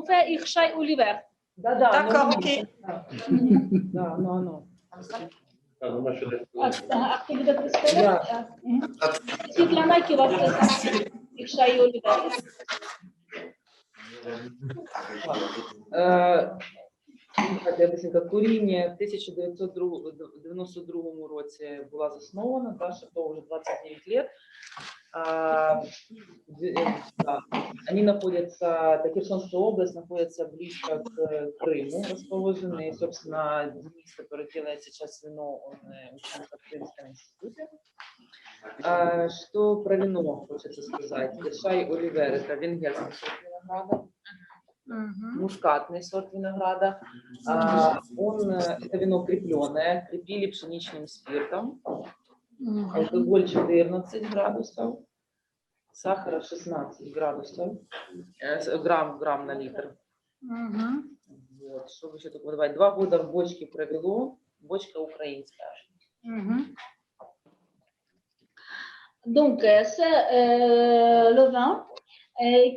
on fait Irshai Oliver. D'accord, ok. Non. А кто будет представлять? Светлана Кивакова. Иршай Оливер. Куріння в 1992 році була заснована, Шато вже 29 лет. Они находятся, Херсонская область находится близко к Крыму, расположены, собственно, Денис, который делает сейчас вино, он учится в Крымском институте. Что про вино хочется сказать? Иршай Оливер – это венгерский сорт винограда, мускатный сорт винограда. Это вино крепленное, крепили пшеничным спиртом. Алкоголь 14 градусов, сахара 16 градусов, грамм на литр. Вот, что еще такое добавить? 2 года в бочке провело, бочка украинская. Donc, c'est le vin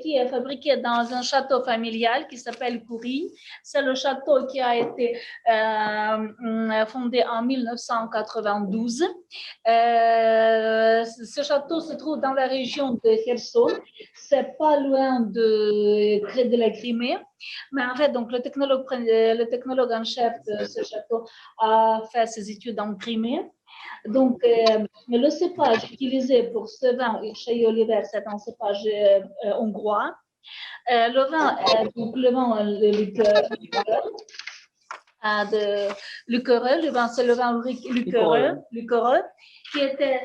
qui est fabriqué dans un château familial qui s'appelle Coury. C'est le château qui a été fondé en 1992. Ce château se trouve dans la région de Kherson. C'est pas loin de la Crimée. Mais en fait, donc, le technologue en chef de ce château a fait ses études en Crimée. Donc, le cépage utilisé pour ce vin, Irshai Oliver, c'est un cépage hongrois. Le vin, liquoreux, le vin, c'est le vin liquoreux, qui était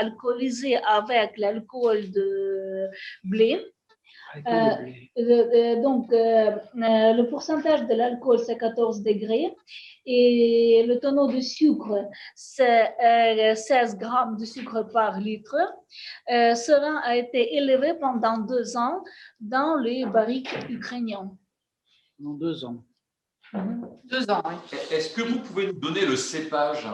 alcoolisé avec l'alcool de blé. Donc, le pourcentage de l'alcool, c'est 14 degrés et le tonneau de sucre, c'est 16 grammes de sucre par litre. Ce vin a été élevé pendant 2 ans dans les barriques ukrainiens. Dans 2 ans. 2 ans, oui. Est-ce que vous pouvez nous donner le cépage?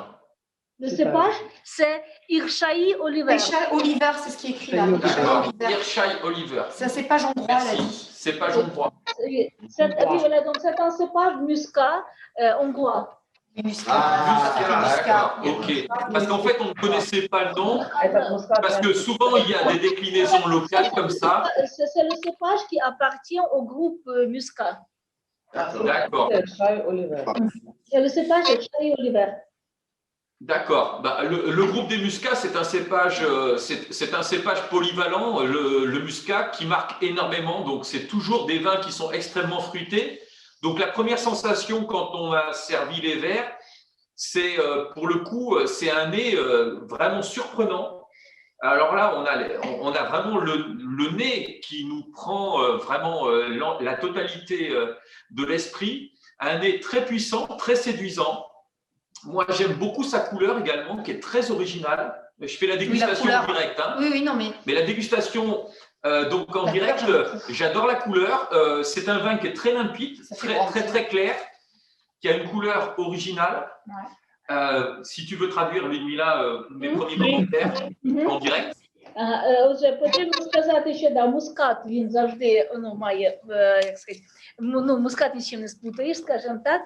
Le cépage, c'est Irshai Oliver. Irshai Oliver, c'est ce qui est écrit là. Irshai Oliver. C'est un cépage hongrois, là. Merci. Cépage hongrois. Voilà, donc c'est un cépage muscat hongrois. D'accord, ok. Parce qu'en fait, on ne connaissait pas le nom, parce que souvent, il y a des déclinaisons locales comme ça. C'est le cépage qui appartient au groupe muscat. D'accord. C'est le cépage Irshai Oliver. D'accord. Bah, le groupe des muscats, c'est un cépage polyvalent, le muscat, qui marque énormément. Donc, c'est toujours des vins qui sont extrêmement fruités. Donc, la première sensation quand on a servi les verres, c'est pour le coup, c'est un nez vraiment surprenant. Alors là, on a vraiment le nez qui nous prend vraiment la totalité de l'esprit. Un nez très puissant, très séduisant. Moi, j'aime beaucoup sa couleur également, qui est très originale. Je fais la dégustation en direct. Hein. Oui, non, mais… Mais la dégustation, donc en direct, j'adore la couleur. C'est un vin qui est très limpide, très clair, qui a une couleur originale. Ouais. Si tu veux traduire, Ludmila, mes premiers commentaires en direct. Вже потрібно сказати, що мускат, він завжди має, як сказати, мускат нічим не сплутаєш, скажімо так.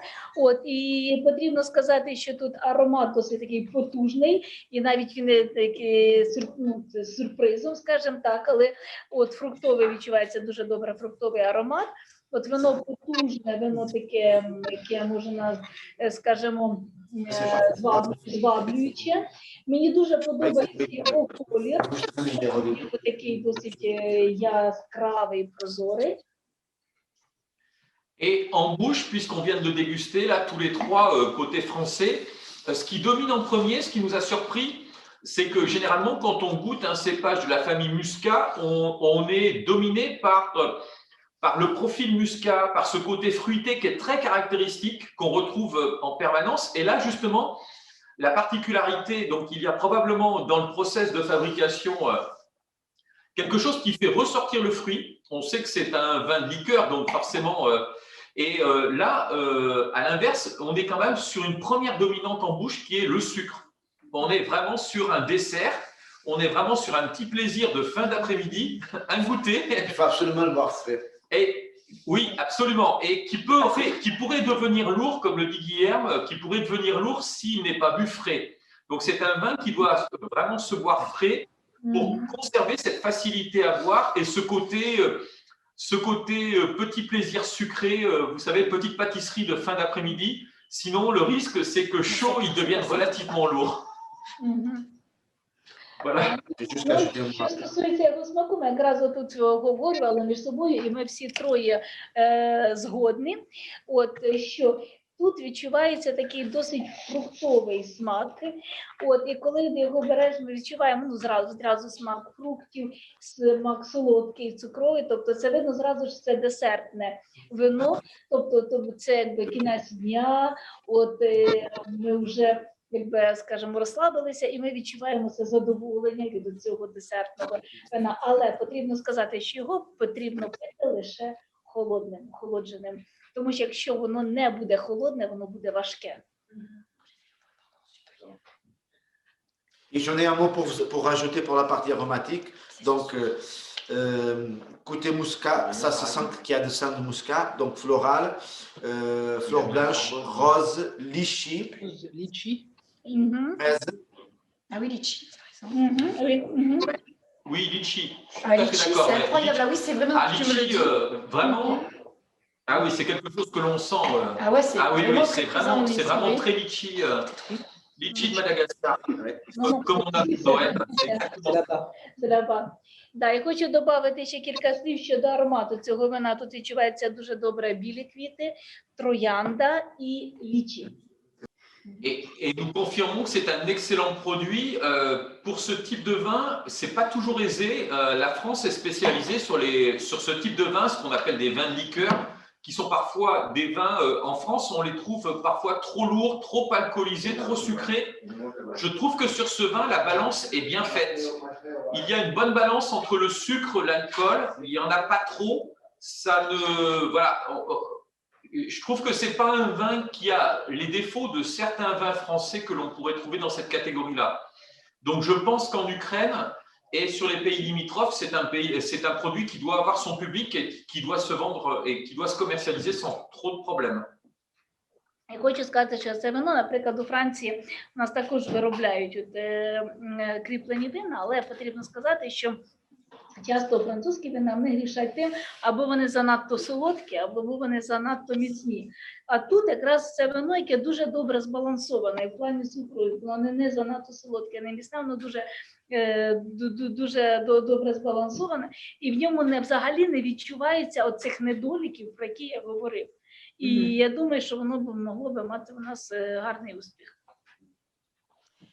І потрібно сказати, що тут аромат досить такий потужний, і навіть він такий з сюрпризом, скажімо так, але фруктовий відчувається дуже добре фруктовий аромат. Воно потужне, воно таке, яке можна, скажімо, зваблююче. Мені дуже подобається його колір, такий досить яскравий, прозорий. Et en bouche, puisqu'on vient de le déguster, là, tous les trois, côté français, ce qui domine en premier, ce qui nous a surpris, c'est que généralement, quand on goûte un cépage de la famille Muscat, on est dominé par le profil muscat, par ce côté fruité qui est très caractéristique, qu'on retrouve en permanence. Et là, justement, la particularité, donc il y a probablement dans le process de fabrication quelque chose qui fait ressortir le fruit. On sait que c'est un vin de liqueur, donc forcément… là, à l'inverse, on est quand même sur une première dominante en bouche qui est le sucre. On est vraiment sur un dessert. on est vraiment sur un petit plaisir de fin d'après-midi, un goûter. Il faut absolument le boire frais. Et oui, absolument. Et qui pourrait devenir lourd, comme le dit Guilherme, qui pourrait devenir lourd s'il n'est pas bu frais. Donc, c'est un vin qui doit vraiment se boire frais pour conserver cette facilité à boire et ce côté petit plaisir sucré, vous savez, petite pâtisserie de fin d'après-midi. Sinon, le risque, c'est que chaud, il devienne relativement lourd. Voilà. Що стосується його смаку, ми якраз отут говорили між собою, і ми всі троє згодні, що тут відчувається такий досить фруктовий смак. І коли його береш, ми відчуваємо зразу смак фруктів, смак солодкий, цукровий, тобто це видно зразу, що це десертне вино, тобто це якби кінець дня, ми вже скажімо, розслабилися, і ми відчуваємо це задоволення від цього десертного вина. Але потрібно сказати, що його потрібно пити лише охолодженим. Тому що якщо воно не буде холодне, воно буде важке. Et j'en ai un mot pour rajouter pour la partie aromatique. Donc, côté muscat, ça se sent qu'il y a de sein de muscat, donc floral, fleur blanche, rose, litchi, Litchi. fraise. Ah oui, litchi. Oui, litchi. Je suis Ah, tout à fait litchi, d'accord. c'est incroyable. Ah oui, c'est vraiment. Ah, tu me le litchi, dis. vraiment. Ah oui, c'est quelque chose que l'on sent. Ah ouais, c'est oui, vraiment c'est très présent, vraiment, mais vraiment c'est très litchi. Litchi de Madagascar. Comme on a ouais, c'est exactement. Да, я хочу додати ще кілька слів щодо аромату цього вина. Тут відчувається дуже добре білі квіти, троянда і лічі. Et nous confirmons que c'est un excellent produit. Pour ce type de vin, c'est pas toujours aisé. La France est spécialisée sur ce type de vin, ce qu'on appelle des vins de liqueur, qui sont parfois des vins, en France, on les trouve parfois trop lourds, trop alcoolisés, trop sucrés. Je trouve que sur ce vin, la balance est bien faite. Il y a une bonne balance entre le sucre, l'alcool, il n'y en a pas trop. Ça ne, voilà, je trouve que ce n'est pas un vin qui a les défauts de certains vins français que l'on pourrait trouver dans cette catégorie-là. Donc je pense qu'en Ukraine, et sur les pays limitrophes, c'est un produit qui doit avoir son public et qui doit se vendre et qui doit se commercialiser sans trop de problèmes. Я хочу сказати, що це вино, наприклад, у Франції у нас також виробляють кріплені вина, але потрібно сказати, що часто французькі вина в них грішать тим, або вони занадто солодкі, або вони занадто міцні. А тут якраз це вино, яке дуже добре збалансоване, і в плані цукру, воно не занадто солодке, не міцне, воно дуже добре збалансоване, і в ньому взагалі не відчувається оцих недоліків, про які я говорив. І я думаю, що воно могло би мати у нас гарний успіх.